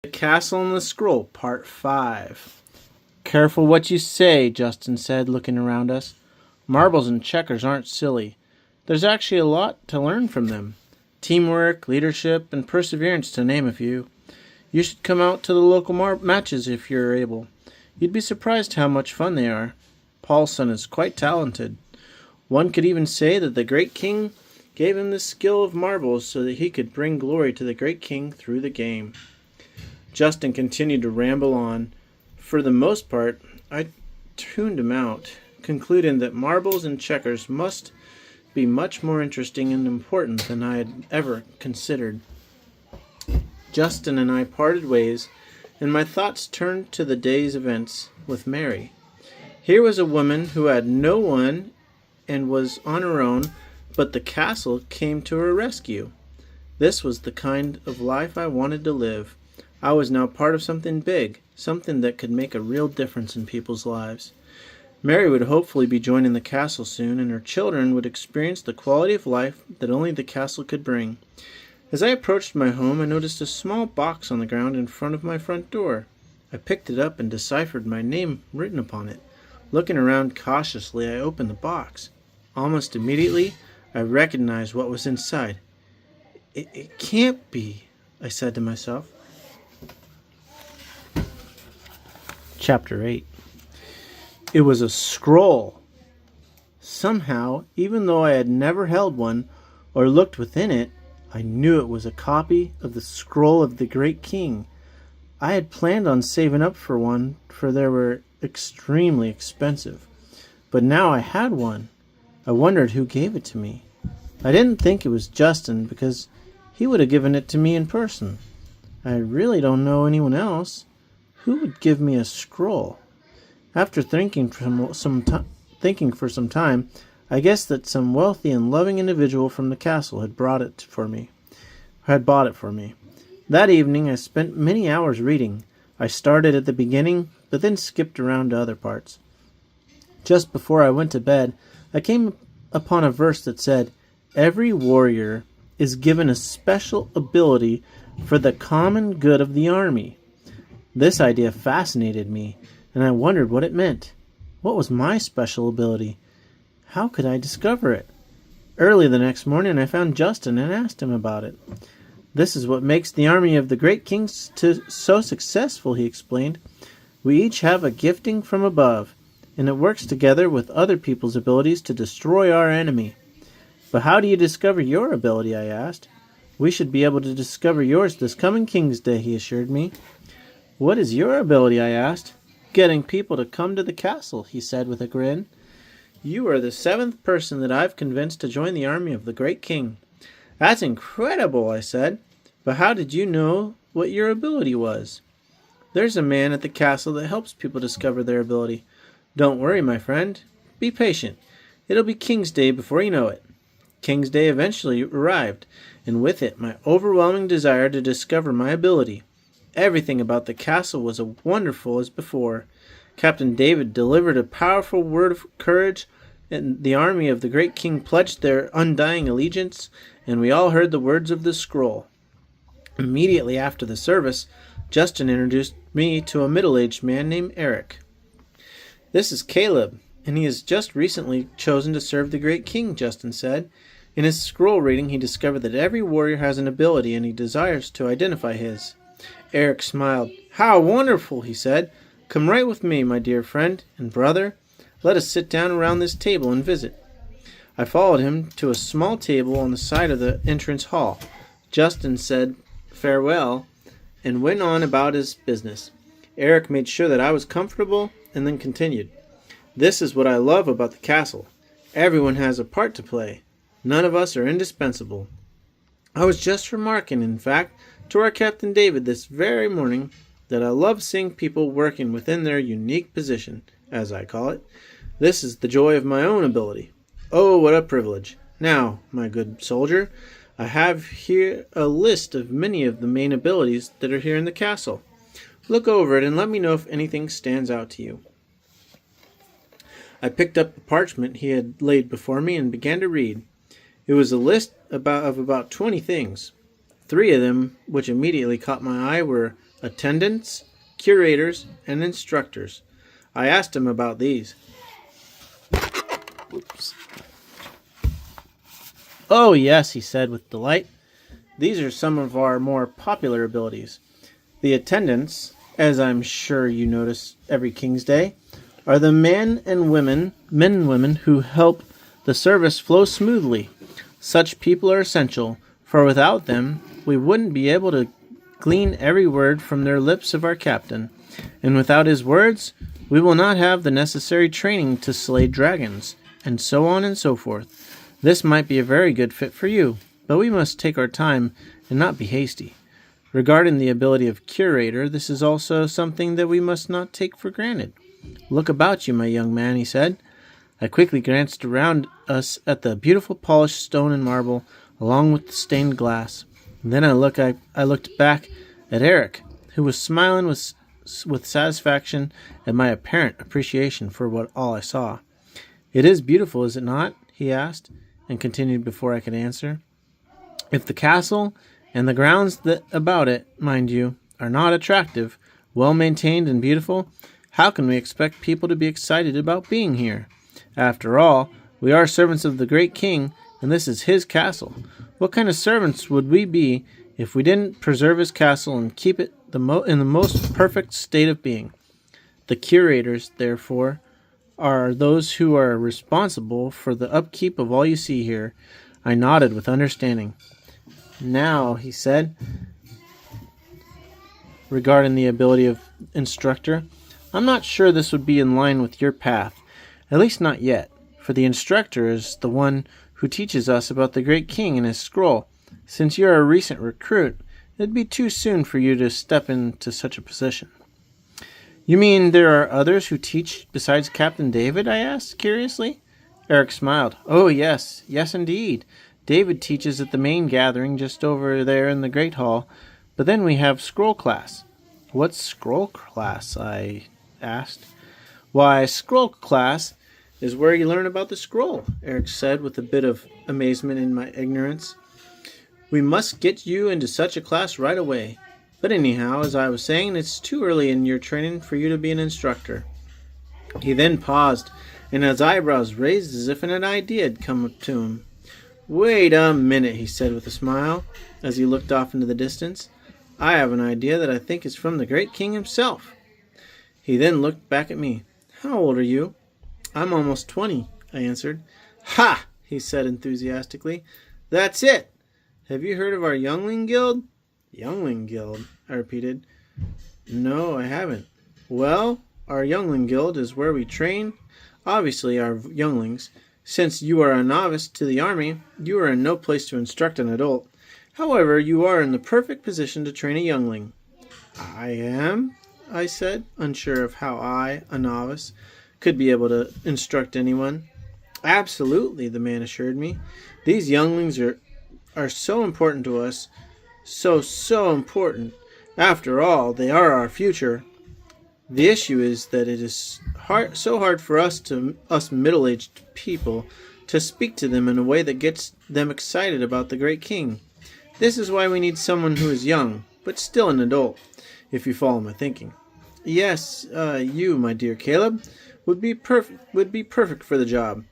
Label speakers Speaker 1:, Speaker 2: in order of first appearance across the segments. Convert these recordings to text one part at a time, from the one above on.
Speaker 1: The Castle and the Scroll, Part 5. Careful what you say, Justin said, looking around us. Marbles and checkers aren't silly. There's actually a lot to learn from them. Teamwork, leadership, and perseverance, to name a few. You should come out to the local matches if you're able. You'd be surprised how much fun they are. Paul's son is quite talented. One could even say that the great king gave him the skill of marbles so that he could bring glory to the great king through the game. Justin continued to ramble on. For the most part, I tuned him out, concluding that marbles and checkers must be much more interesting and important than I had ever considered. Justin and I parted ways, and my thoughts turned to the day's events with Mary. Here was a woman who had no one and was on her own, but the castle came to her rescue. This was the kind of life I wanted to live. I was now part of something big, something that could make a real difference in people's lives. Mary would hopefully be joining the castle soon, and her children would experience the quality of life that only the castle could bring. As I approached my home, I noticed a small box on the ground in front of my front door. I picked it up and deciphered my name written upon it. Looking around cautiously, I opened the box. Almost immediately, I recognized what was inside. It can't be, I said to myself. Chapter 8. It was a scroll. Somehow, even though I had never held one or looked within it, I knew it was a copy of the scroll of the great king. I had planned on saving up for one, for they were extremely expensive. But now I had one. I wondered who gave it to me. I didn't think it was Justin, because he would have given it to me in person. I really don't know anyone else. Who would give me a scroll? After thinking for some time, I guessed that some wealthy and loving individual from the castle had bought it for me. That evening I spent many hours reading. I started at the beginning, but then skipped around to other parts. Just before I went to bed, I came upon a verse that said, "Every warrior is given a special ability for the common good of the army." This idea fascinated me, and I wondered what it meant. What was my special ability? How could I discover it? Early the next morning I found Justin and asked him about it. "This is what makes the army of the great kings so successful," he explained. "We each have a gifting from above, and it works together with other people's abilities to destroy our enemy." "But how do you discover your ability?" I asked. "We should be able to discover yours this coming King's Day," he assured me. "What is your ability?" I asked. "Getting people to come to the castle," he said with a grin. "You are the 7th person that I've convinced to join the army of the great king." "That's incredible," I said. "But how did you know what your ability was?" "There's a man at the castle that helps people discover their ability. Don't worry, my friend. Be patient. It'll be King's Day before you know it." King's Day eventually arrived, and with it my overwhelming desire to discover my ability. Everything about the castle was as wonderful as before. Captain David delivered a powerful word of courage, and the army of the great king pledged their undying allegiance, and we all heard the words of the scroll. Immediately after the service, Justin introduced me to a middle-aged man named Eric. "This is Caleb, and he has just recently chosen to serve the great king," Justin said. In his scroll reading, he discovered that every warrior has an ability, and he desires to identify his. Eric smiled. "How wonderful," he said. "Come right with me, my dear friend and brother. Let us sit down around this table and visit." I followed him to a small table on the side of the entrance hall. Justin said farewell and went on about his business. Eric made sure that I was comfortable and then continued. "This is what I love about the castle. Everyone has a part to play. None of us are indispensable. I was just remarking, in fact, to our Captain David this very morning that I love seeing people working within their unique position, as I call it. This is the joy of my own ability. Oh, what a privilege. Now, my good soldier, I have here a list of many of the main abilities that are here in the castle. Look over it and let me know if anything stands out to you." I picked up the parchment he had laid before me and began to read. It was a list of about 20 things. 3 of them, which immediately caught my eye, were attendants, curators, and instructors. I asked him about these. Oops. Oh, yes, he said with delight. These are some of our more popular abilities. The attendants, as I'm sure you notice every King's Day, are the men and women who help the service flow smoothly. Such people are essential, for without them, we wouldn't be able to glean every word from their lips of our captain, and without his words, we will not have the necessary training to slay dragons, and so on and so forth. This might be a very good fit for you, but we must take our time and not be hasty. Regarding the ability of curator, this is also something that we must not take for granted. Look about you, my young man, he said. I quickly glanced around us at the beautiful polished stone and marble, along with the stained glass. And then I looked back at Eric, who was smiling with satisfaction at my apparent appreciation for all I saw. It is beautiful, is it not? He asked, and continued before I could answer. If the castle and the grounds about it, mind you, are not attractive, well maintained and beautiful, how can we expect people to be excited about being here? After all, we are servants of the great king, and this is his castle. What kind of servants would we be if we didn't preserve his castle and keep it in the most perfect state of being? The curators, therefore, are those who are responsible for the upkeep of all you see here. I nodded with understanding. Now, he said, regarding the ability of instructor, I'm not sure this would be in line with your path, at least not yet, for the instructor is the one who teaches us about the great king and his scroll. Since you're a recent recruit, it'd be too soon for you to step into such a position. You mean there are others who teach besides Captain David? I asked curiously. Eric smiled. Oh, yes, indeed. David teaches at the main gathering just over there in the Great Hall, but then we have scroll class. What's scroll class? I asked. Why, scroll class is where you learn about the scroll, Eric said with a bit of amazement in my ignorance. We must get you into such a class right away. But anyhow, as I was saying, it's too early in your training for you to be an instructor. He then paused, and his eyebrows raised as if an idea had come to him. Wait a minute, he said with a smile, as he looked off into the distance. I have an idea that I think is from the great king himself. He then looked back at me. How old are you? I'm almost 20, I answered. Ha! He said enthusiastically. That's it! Have you heard of our Youngling Guild? Youngling Guild, I repeated. No, I haven't. Well, our Youngling Guild is where we train, obviously, our younglings. Since you are a novice to the army, you are in no place to instruct an adult. However, you are in the perfect position to train a youngling. I am, I said, unsure of how I, a novice, could be able to instruct anyone. Absolutely, the man assured me. These younglings are so important to us, so important. After all, they are our future. The issue is that it is so hard for us middle-aged people to speak to them in a way that gets them excited about the great king. This is why we need someone who is young, but still an adult, if you follow my thinking. Yes, you, my dear Caleb, would be perfect for the job.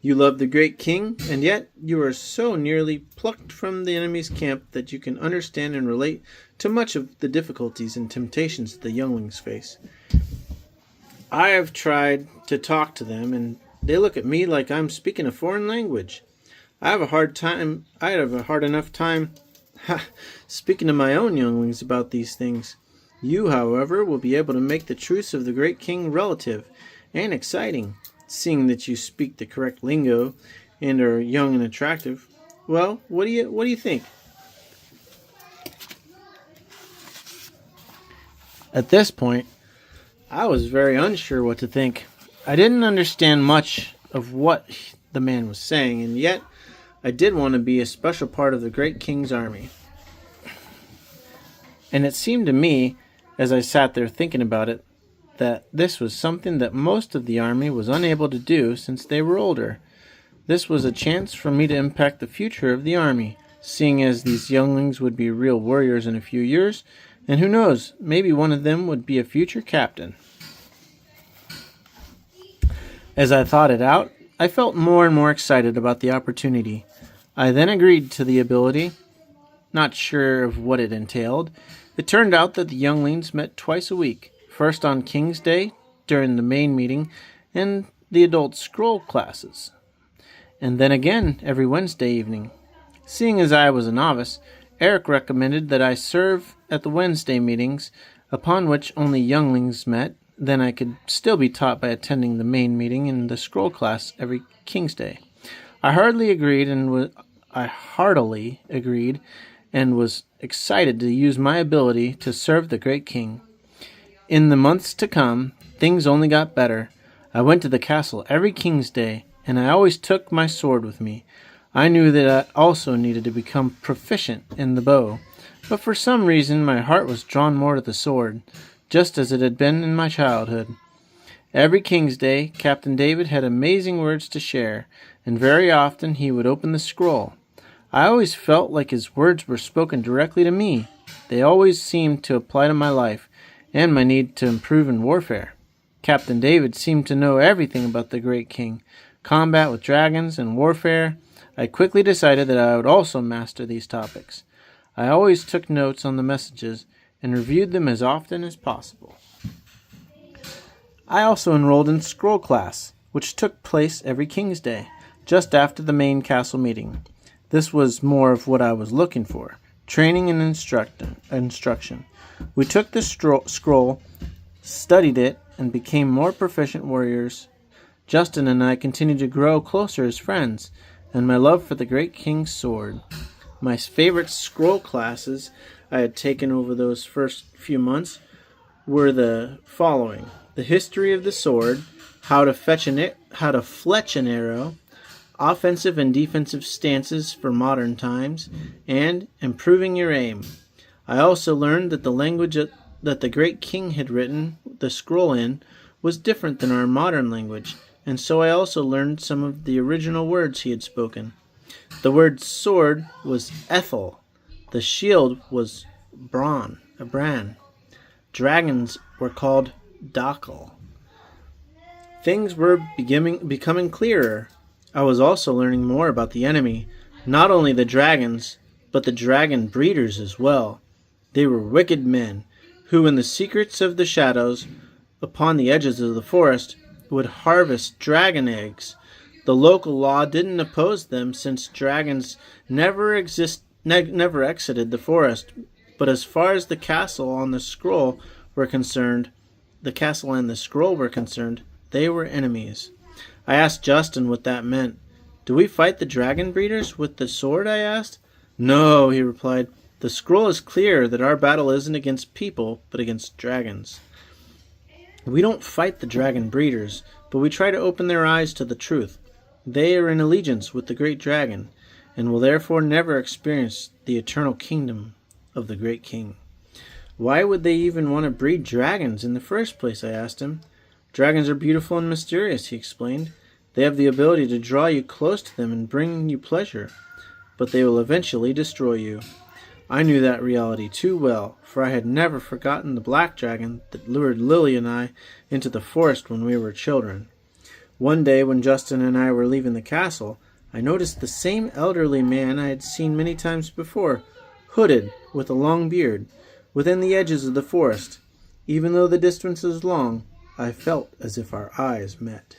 Speaker 1: You love the great king, and yet you are so nearly plucked from the enemy's camp that you can understand and relate to much of the difficulties and temptations that the younglings face. I have tried to talk to them, and they look at me like I'm speaking a foreign language. I have a hard enough time speaking to my own younglings about these things. You, however, will be able to make the truths of the great king relative and exciting, seeing that you speak the correct lingo and are young and attractive. Well, what do you think? At this point, I was very unsure what to think. I didn't understand much of what the man was saying, and yet I did want to be a special part of the great king's army. And it seemed to me, as I sat there thinking about it, that this was something that most of the army was unable to do since they were older. This was a chance for me to impact the future of the army, seeing as these younglings would be real warriors in a few years, And who knows, maybe one of them would be a future captain. As I thought it out, I felt more and more excited about the opportunity. I then agreed to the ability, not sure of what it entailed. It turned out that the younglings met twice a week, first on King's Day during the main meeting and the adult scroll classes, and then again every Wednesday evening. Seeing as I was a novice, Eric recommended that I serve at the Wednesday meetings, upon which only younglings met. Then I could still be taught by attending the main meeting and the scroll class every King's Day. I heartily agreed and was excited to use my ability to serve the great king. In the months to come, things only got better. I went to the castle every King's Day, and I always took my sword with me. I knew that I also needed to become proficient in the bow, but for some reason my heart was drawn more to the sword, just as it had been in my childhood. Every King's Day, Captain David had amazing words to share, and very often he would open the scroll. I always felt like his words were spoken directly to me. They always seemed to apply to my life and my need to improve in warfare. Captain David seemed to know everything about the great king, combat with dragons, and warfare. I quickly decided that I would also master these topics. I always took notes on the messages and reviewed them as often as possible. I also enrolled in scroll class, which took place every King's Day, just after the main castle meeting. This was more of what I was looking for, training and instruction. We took the scroll, studied it, and became more proficient warriors. Justin and I continued to grow closer as friends, and my love for the great king's sword. My favorite scroll classes I had taken over those first few months were the following: the history of the sword, how to fletch an arrow, offensive and defensive stances for modern times, and improving your aim. I also learned that the language that the great king had written the scroll in was different than our modern language, and so I also learned some of the original words he had spoken. The word sword was Ethel. The shield was Bran. Dragons were called Dakel. Things were becoming clearer. I was also learning more about the enemy, not only the dragons, but the dragon breeders as well. They were wicked men, who in the secrets of the shadows, upon the edges of the forest, would harvest dragon eggs. The local law didn't oppose them, since dragons never exited the forest. But as far as the castle and the scroll were concerned, they were enemies. I asked Justin what that meant. "Do we fight the dragon breeders with the sword?" I asked. "No," he replied. "The scroll is clear that our battle isn't against people, but against dragons. We don't fight the dragon breeders, but we try to open their eyes to the truth. They are in allegiance with the great dragon, and will therefore never experience the eternal kingdom of the great king." "Why would they even want to breed dragons in the first place?" I asked him. "Dragons are beautiful and mysterious," he explained. "They have the ability to draw you close to them and bring you pleasure, but they will eventually destroy you." I knew that reality too well, for I had never forgotten the black dragon that lured Lily and I into the forest when we were children. One day when Justin and I were leaving the castle, I noticed the same elderly man I had seen many times before, hooded, with a long beard, within the edges of the forest. Even though the distance was long, I felt as if our eyes met.